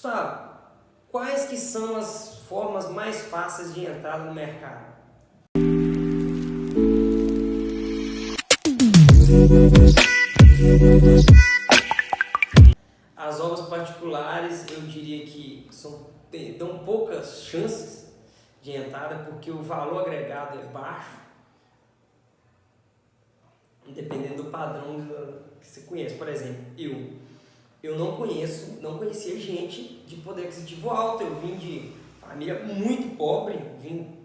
Gustavo, quais que são as formas mais fáceis de entrada no mercado? As obras particulares, eu diria que dão poucas chances de entrada porque o valor agregado é baixo, dependendo do padrão que você conhece. Por exemplo, eu não conhecia gente de poder aquisitivo alto. Eu vim de família muito pobre, vim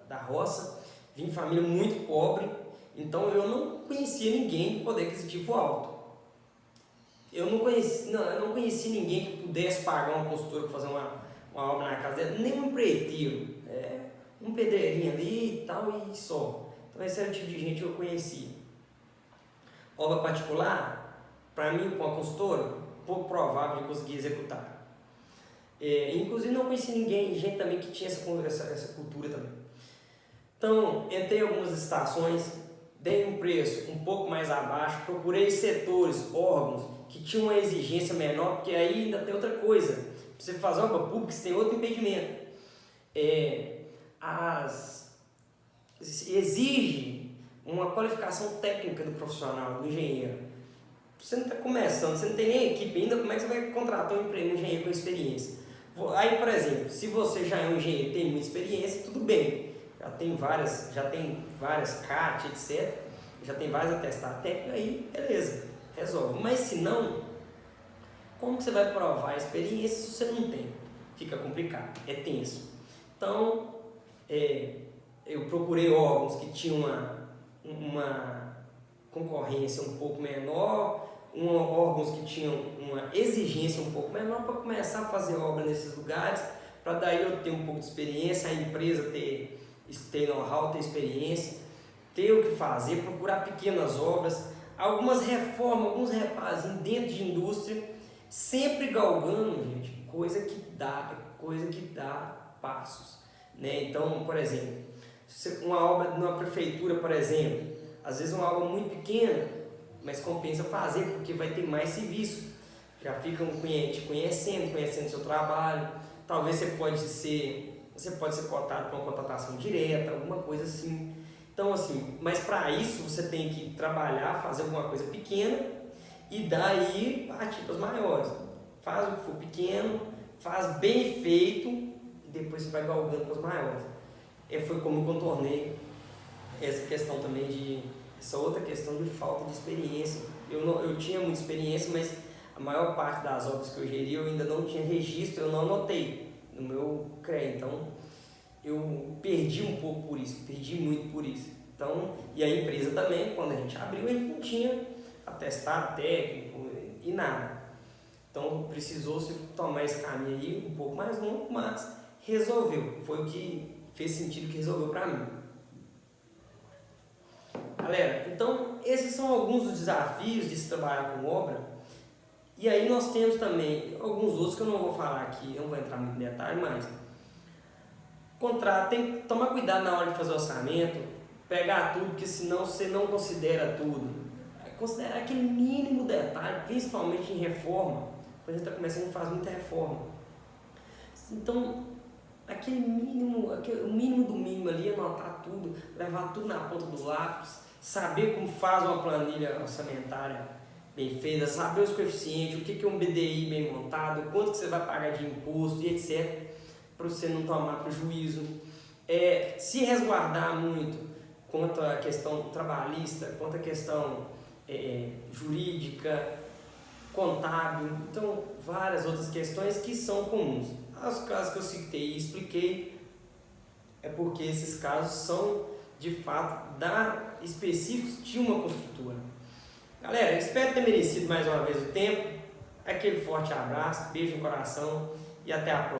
da roça, vim de família muito pobre, então eu não conhecia ninguém de poder aquisitivo alto. Eu não conheci ninguém que pudesse pagar uma consultora para fazer uma obra na casa dela, nem um empreiteiro, um pedreirinho ali e tal, e só. Então esse era o tipo de gente que eu conhecia. Obra particular, para mim, com a consultora, pouco provável de conseguir executar. Inclusive não conheci gente também que tinha essa cultura também. Então, entrei em algumas estações, dei um preço um pouco mais abaixo, procurei setores, órgãos que tinham uma exigência menor, porque aí ainda tem outra coisa. Para você fazer uma obra pública, você tem outro impedimento. Exige uma qualificação técnica do profissional, do engenheiro. Você não está começando, você não tem nem equipe ainda, como é que você vai contratar um engenheiro com experiência? Aí, por exemplo, se você já é um engenheiro e tem muita experiência, tudo bem. Já tem várias CAT, etc. Já tem vários atestados técnicos, aí beleza, resolve. Mas se não, como que você vai provar a experiência se você não tem? Fica complicado, é tenso. Então, eu procurei órgãos que tinham uma concorrência um pouco menor, órgãos que tinham uma exigência um pouco menor para começar a fazer obra nesses lugares, para daí eu ter um pouco de experiência, a empresa ter know-how, ter experiência, ter o que fazer, procurar pequenas obras, algumas reformas, alguns reparos dentro de indústria, sempre galgando, gente, coisa que dá passos, né? Então, por exemplo, uma obra numa prefeitura, por exemplo, às vezes uma obra muito pequena, mas compensa fazer porque vai ter mais serviço. Já fica um cliente conhecendo o seu trabalho. Talvez você pode ser cotado para uma contratação direta, alguma coisa assim. Então, assim, mas para isso você tem que trabalhar, fazer alguma coisa pequena e daí partir para as maiores. Faz o que for pequeno, faz bem feito e depois você vai galgando para as maiores. Foi como eu contornei essa outra questão de falta de experiência. Eu tinha muita experiência, mas a maior parte das obras que eu geri eu ainda não tinha registro, eu não anotei no meu CREA. Então eu perdi um pouco por isso, perdi muito por isso. Então, e a empresa também, quando a gente abriu, a gente não tinha atestado técnico e nada. Então precisou-se tomar esse caminho aí um pouco mais longo, mas resolveu. Foi o que fez sentido, que resolveu para mim. Galera, então esses são alguns dos desafios de se trabalhar com obra. E aí nós temos também alguns outros que eu não vou falar aqui, eu não vou entrar muito em detalhe, mas contrato, tem que tomar cuidado na hora de fazer o orçamento, pegar tudo, porque senão você não considera tudo. Considerar aquele mínimo detalhe, principalmente em reforma. Quando a gente está começando a fazer muita reforma. Então, o mínimo do mínimo ali, anotar tudo, levar tudo na ponta do lápis, saber como faz uma planilha orçamentária bem feita, saber os coeficientes, o que é um BDI bem montado, quanto que você vai pagar de imposto e etc, para você não tomar prejuízo. Se resguardar muito quanto à questão trabalhista, quanto à questão jurídica, contábil, então várias outras questões que são comuns. Os casos que eu citei e expliquei é porque esses casos são de fato específicos de uma construtora. Galera, espero ter merecido mais uma vez o tempo. Aquele forte abraço, beijo no coração e até a próxima.